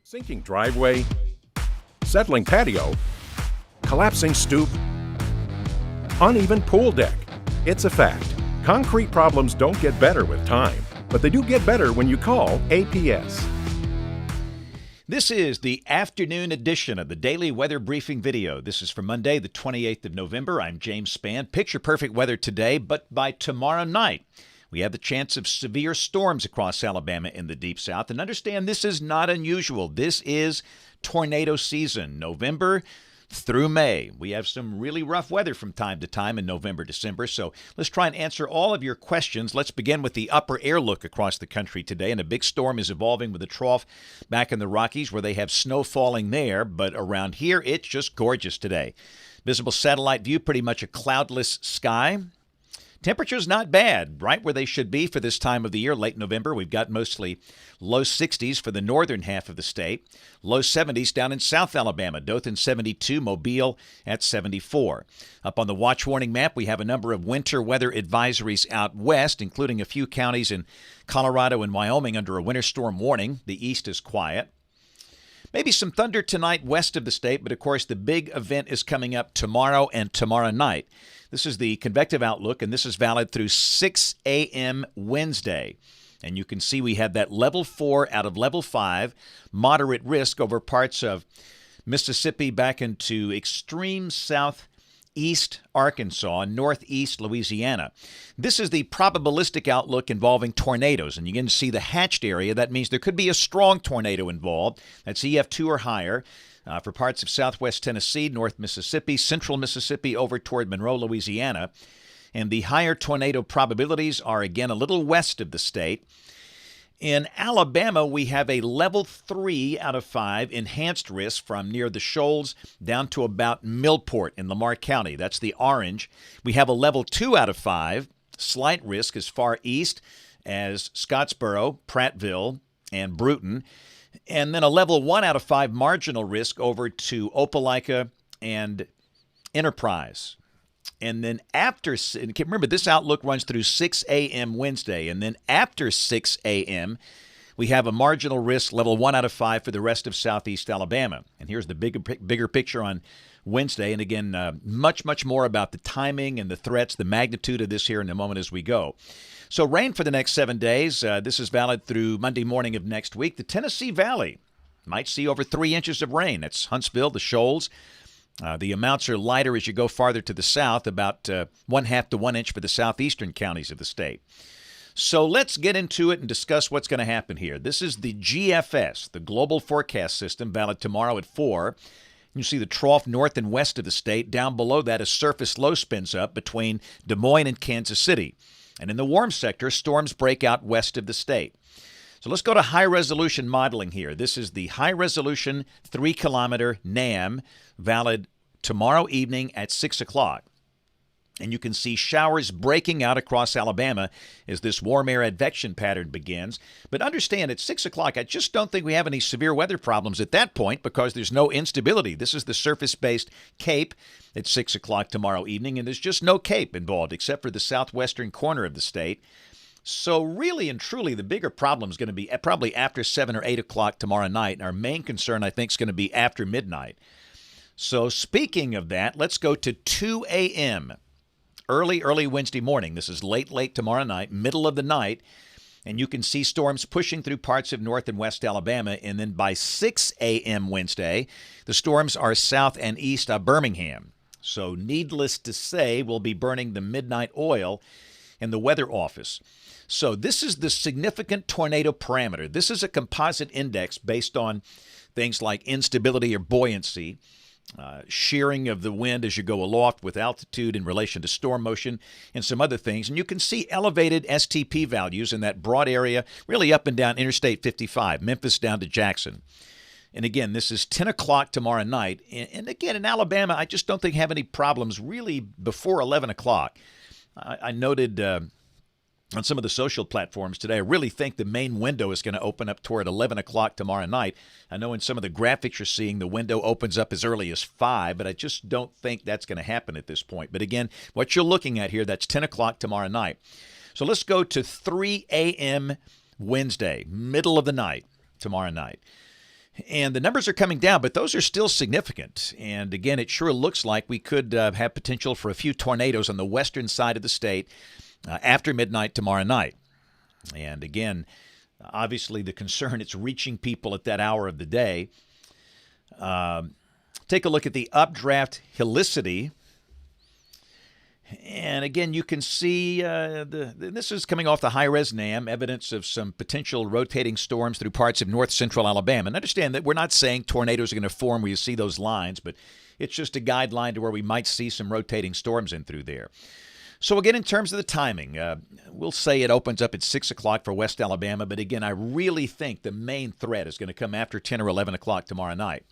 Sinking driveway, settling patio, collapsing stoop, uneven pool deck. It's a fact. Concrete problems don't get better with time, but they do get better when you call APS. This is the afternoon edition of the Daily Weather Briefing video. This is for Monday, the 28th of November. I'm James Spann. Picture perfect weather today, but by tomorrow night, we have the chance of severe storms across Alabama in the Deep South. And understand, this is not unusual. This is tornado season, November through May. We have some really rough weather from time to time in November, December. So let's try and answer all of your questions. Let's begin with the upper air look across the country today. And a big storm is evolving with a trough back in the Rockies where they have snow falling there. But around here, it's just gorgeous today. Visible satellite view, pretty much a cloudless sky. Temperatures not bad, right where they should be for this time of the year, late November. We've got mostly low 60s for the northern half of the state, low 70s down in South Alabama, Dothan 72, Mobile at 74. Up on the watch warning map, we have a number of winter weather advisories out west, including a few counties in Colorado and Wyoming under a winter storm warning. The east is quiet. Maybe some thunder tonight west of the state, but of course the big event is coming up tomorrow and tomorrow night. This is the convective outlook, and this is valid through 6 a.m. Wednesday. And you can see we have that level 4 out of level 5, moderate risk over parts of Mississippi back into extreme southeast Arkansas and northeast Louisiana. This is the probabilistic outlook involving tornadoes, and you can see the hatched area. That means there could be a strong tornado involved. That's EF2 or higher. For parts of southwest Tennessee, north Mississippi, central Mississippi, over toward Monroe, Louisiana. And the higher tornado probabilities are, again, a little west of the state. In Alabama, we have a level 3 out of 5 enhanced risk from near the Shoals down to about Millport in Lamar County. That's the orange. We have a level 2 out of 5, slight risk as far east as Scottsboro, Prattville, and Bruton. And then a level 1 out of 5 marginal risk over to Opelika and Enterprise. And then after, and remember, this outlook runs through 6 a.m. Wednesday. And then after 6 a.m., we have a marginal risk level 1 out of 5 for the rest of southeast Alabama. And here's the bigger picture on Wednesday. And again, much more about the timing and the threats, the magnitude of this here in a moment as we go. So rain for the next 7 days. This is valid through Monday morning of next week. The Tennessee Valley might see over 3 inches of rain. That's Huntsville, the Shoals. The amounts are lighter as you go farther to the south, about 1/2 to 1 inch for the southeastern counties of the state. So let's get into it and discuss what's going to happen here. This is the GFS, the Global Forecast System, valid tomorrow at 4. You see the trough north and west of the state. Down below that, a surface low spins up between Des Moines and Kansas City. And in the warm sector, storms break out west of the state. So let's go to high-resolution modeling here. This is the high-resolution 3-kilometer NAM, valid tomorrow evening at 6 o'clock. And you can see showers breaking out across Alabama as this warm air advection pattern begins. But understand, at 6 o'clock, I just don't think we have any severe weather problems at that point because there's no instability. This is the surface-based Cape at 6 o'clock tomorrow evening, and there's just no Cape involved except for the southwestern corner of the state. So really and truly, the bigger problem is going to be probably after 7 or 8 o'clock tomorrow night. And our main concern, I think, is going to be after midnight. So speaking of that, let's go to 2 a.m., early Wednesday morning. This is late tomorrow night, middle of the night. And you can see storms pushing through parts of north and west Alabama. And then by 6 a.m. Wednesday, the storms are south and east of Birmingham. So needless to say, we'll be burning the midnight oil in the weather office. So this is the significant tornado parameter. This is a composite index based on things like instability or buoyancy, shearing of the wind as you go aloft with altitude in relation to storm motion, and some other things. And you can see elevated STP values in that broad area, really up and down Interstate 55, Memphis down to Jackson. And again, this is 10 o'clock tomorrow night. And again, in Alabama, I just don't think have any problems really before 11 o'clock. I noted on some of the social platforms today, I really think the main window is going to open up toward 11 o'clock tomorrow night. I know in some of the graphics you're seeing, the window opens up as early as 5, but I just don't think that's going to happen at this point. But again, what you're looking at here, that's 10 o'clock tomorrow night. So let's go to 3 a.m. Wednesday, middle of the night, tomorrow night. And the numbers are coming down, but those are still significant. And again, it sure looks like we could have potential for a few tornadoes on the western side of the state after midnight tomorrow night. And again, obviously the concern, it's reaching people at that hour of the day. Take a look at the updraft helicity. And again, you can see this is coming off the high-res NAM, evidence of some potential rotating storms through parts of north central Alabama. And understand that we're not saying tornadoes are going to form where you see those lines, but it's just a guideline to where we might see some rotating storms in through there. So again, in terms of the timing, we'll say it opens up at 6 o'clock for West Alabama. But again, I really think the main threat is going to come after 10 or 11 o'clock tomorrow night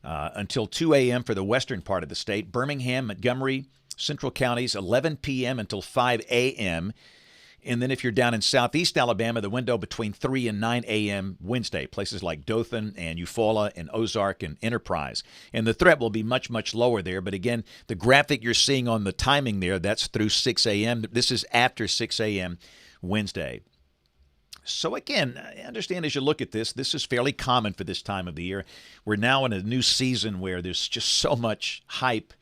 until 2 a.m. for the western part of the state. Birmingham, Montgomery, Central counties, 11 p.m. until 5 a.m. And then if you're down in southeast Alabama, the window between 3 and 9 a.m. Wednesday, places like Dothan and Eufaula and Ozark and Enterprise. And the threat will be much, much lower there. But again, the graphic you're seeing on the timing there, that's through 6 a.m. This is after 6 a.m. Wednesday. So again, I understand as you look at this is fairly common for this time of the year. We're now in a new season where there's just so much hype.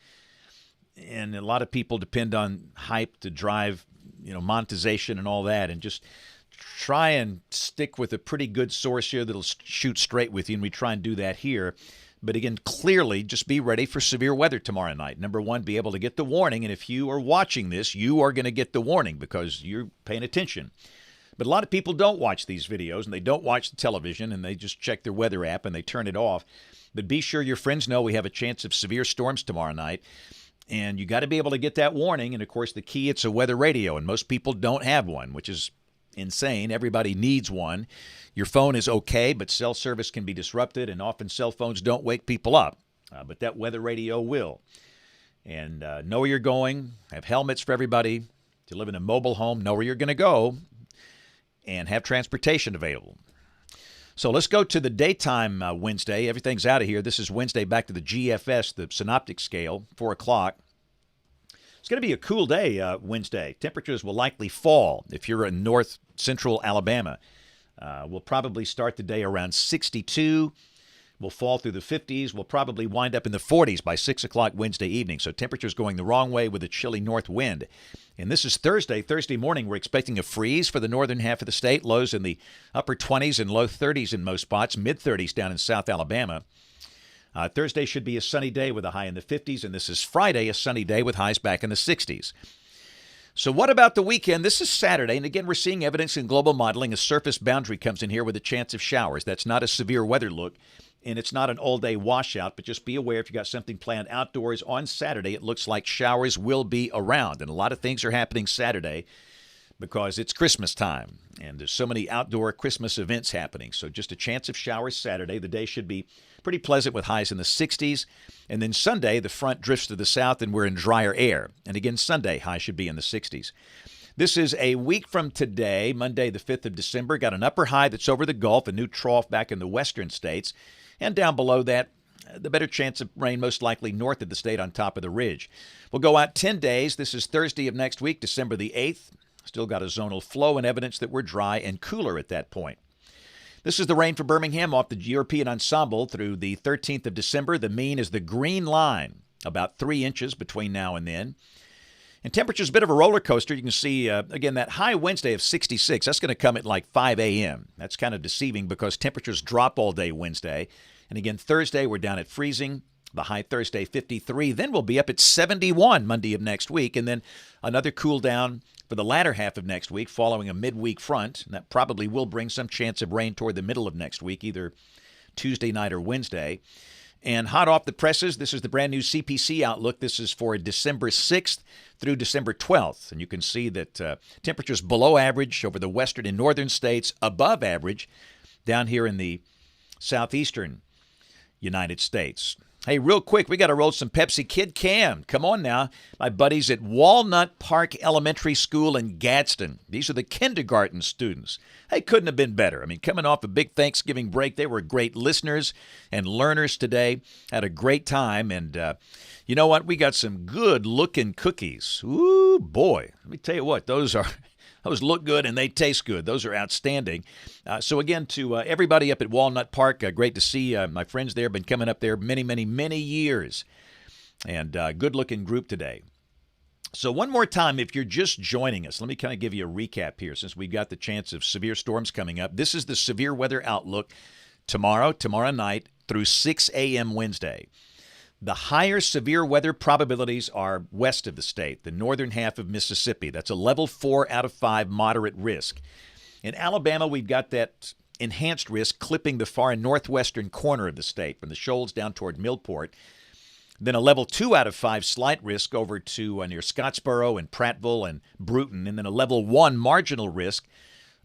And a lot of people depend on hype to drive, monetization and all that. And just try and stick with a pretty good source here that'll shoot straight with you. And we try and do that here. But again, clearly, just be ready for severe weather tomorrow night. Number one, be able to get the warning. And if you are watching this, you are going to get the warning because you're paying attention. But a lot of people don't watch these videos, and they don't watch the television, and they just check their weather app, and they turn it off. But be sure your friends know we have a chance of severe storms tomorrow night. And you got to be able to get that warning. And, of course, the key, it's a weather radio. And most people don't have one, which is insane. Everybody needs one. Your phone is okay, but cell service can be disrupted. And often cell phones don't wake people up. But that weather radio will. And know where you're going. Have helmets for everybody. If you live in a mobile home, know where you're going to go. And have transportation available. So let's go to the daytime Wednesday. Everything's out of here. This is Wednesday back to the GFS, the synoptic scale, 4 o'clock. It's going to be a cool day Wednesday. Temperatures will likely fall if you're in north central Alabama. We'll probably start the day around 62. We'll fall through the 50s. We'll probably wind up in the 40s by 6 o'clock Wednesday evening. So temperatures going the wrong way with a chilly north wind. And this is Thursday. Thursday morning, we're expecting a freeze for the northern half of the state. Lows in the upper 20s and low 30s in most spots. Mid-30s down in South Alabama. Thursday should be a sunny day with a high in the 50s. And this is Friday, a sunny day with highs back in the 60s. So what about the weekend? This is Saturday, and again, we're seeing evidence in global modeling. A surface boundary comes in here with a chance of showers. That's not a severe weather look, and it's not an all-day washout, but just be aware if you got something planned outdoors on Saturday, it looks like showers will be around. And a lot of things are happening Saturday because it's Christmas time, and there's so many outdoor Christmas events happening. So just a chance of showers Saturday. The day should be pretty pleasant with highs in the 60s. And then Sunday, the front drifts to the south, and we're in drier air. And again, Sunday, high should be in the 60s. This is a week from today, Monday, the 5th of December. Got an upper high that's over the Gulf, a new trough back in the western states. And down below that, the better chance of rain most likely north of the state on top of the ridge. We'll go out 10 days. This is Thursday of next week, December the 8th. Still got a zonal flow and evidence that we're dry and cooler at that point. This is the rain for Birmingham off the European ensemble through the 13th of December. The mean is the green line, about 3 inches between now and then. And temperature's a bit of a roller coaster. You can see, again, that high Wednesday of 66, that's going to come at like 5 a.m. That's kind of deceiving because temperatures drop all day Wednesday. And again, Thursday, we're down at freezing. The high Thursday, 53. Then we'll be up at 71 Monday of next week. And then another cool down for the latter half of next week following a midweek front. And that probably will bring some chance of rain toward the middle of next week, either Tuesday night or Wednesday. And hot off the presses, this is the brand new CPC outlook. This is for December 6th through December 12th. And you can see that temperatures below average over the western and northern states, above average down here in the southeastern United States. Hey, real quick, we got to roll some Pepsi Kid Cam. Come on now. My buddies at Walnut Park Elementary School in Gadsden. These are the kindergarten students. Hey, couldn't have been better. I mean, coming off a big Thanksgiving break, they were great listeners and learners today. Had a great time. And you know what? We got some good-looking cookies. Ooh, boy. Let me tell you what, those are Those look good and they taste good. Those are outstanding. So again, to everybody up at Walnut Park, great to see my friends there. Been coming up there many, many, many years. And good-looking group today. So one more time, if you're just joining us, let me kind of give you a recap here since we've got the chance of severe storms coming up. This is the severe weather outlook tomorrow night through 6 a.m. Wednesday. The higher severe weather probabilities are west of the state, the northern half of Mississippi. That's a level 4 out of 5 moderate risk. In Alabama, we've got that enhanced risk clipping the far northwestern corner of the state from the Shoals down toward Millport. Then a level 2 out of 5 slight risk over to near Scottsboro and Prattville and Bruton. And then a level 1 marginal risk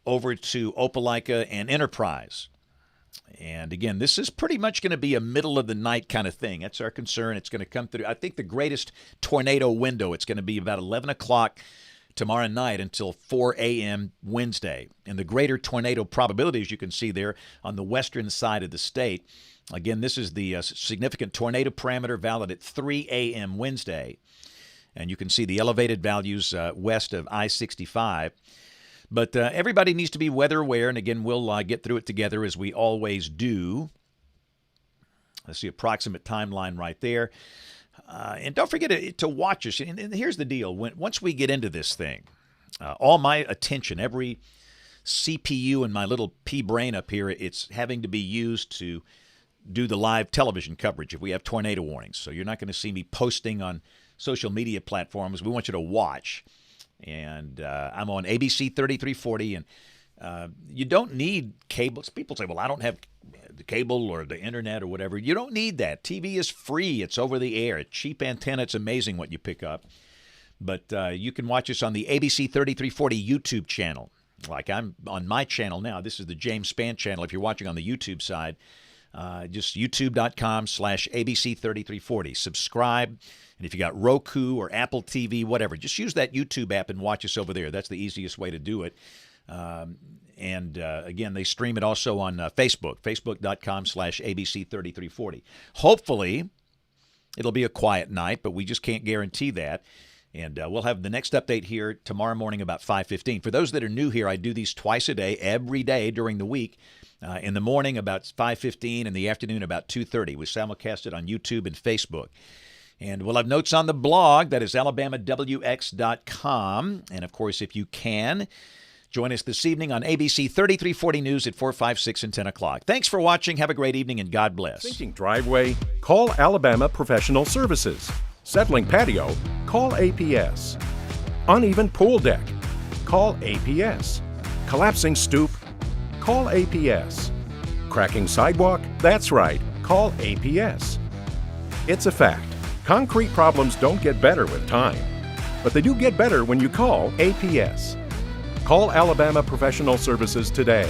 over to Opelika and Enterprise. And again, this is pretty much going to be a middle-of-the-night kind of thing. That's our concern. It's going to come through. I think the greatest tornado window, it's going to be about 11 o'clock tomorrow night until 4 a.m. Wednesday. And the greater tornado probabilities you can see there on the western side of the state. Again, this is the significant tornado parameter valid at 3 a.m. Wednesday. And you can see the elevated values west of I-65. But everybody needs to be weather aware, and again, we'll get through it together as we always do. Let's see, approximate timeline right there. And don't forget to watch us. And here's the deal. Once we get into this thing, all my attention, every CPU in my little pea brain up here, it's having to be used to do the live television coverage if we have tornado warnings. So you're not going to see me posting on social media platforms. We want you to watch. And I'm on ABC 3340, and you don't need cable. People say, well, I don't have the cable or the internet or whatever. You don't need that. TV is free. It's over the air. A cheap antenna. It's amazing what you pick up. But you can watch us on the ABC 3340 YouTube channel. Like I'm on my channel now. This is the James Spann channel. If you're watching on the YouTube side, just youtube.com/ABC3340. Subscribe. And if you got Roku or Apple TV, whatever, just use that YouTube app and watch us over there. That's the easiest way to do it. And again, they stream it also on Facebook, facebook.com/ABC3340. Hopefully, it'll be a quiet night, but we just can't guarantee that. And we'll have the next update here tomorrow morning about 5:15. For those that are new here, I do these twice a day, every day during the week. In the morning about 5:15, in the afternoon about 2:30. We simulcast it on YouTube and Facebook. And we'll have notes on the blog. That is AlabamaWX.com. And, of course, if you can, join us this evening on ABC 3340 News at 4, 5, 6, and 10 o'clock. Thanks for watching. Have a great evening, and God bless. Sinking driveway? Call Alabama Professional Services. Settling patio? Call APS. Uneven pool deck? Call APS. Collapsing stoop? Call APS. Cracking sidewalk? That's right. Call APS. It's a fact. Concrete problems don't get better with time, but they do get better when you call APS. Call Alabama Professional Services today.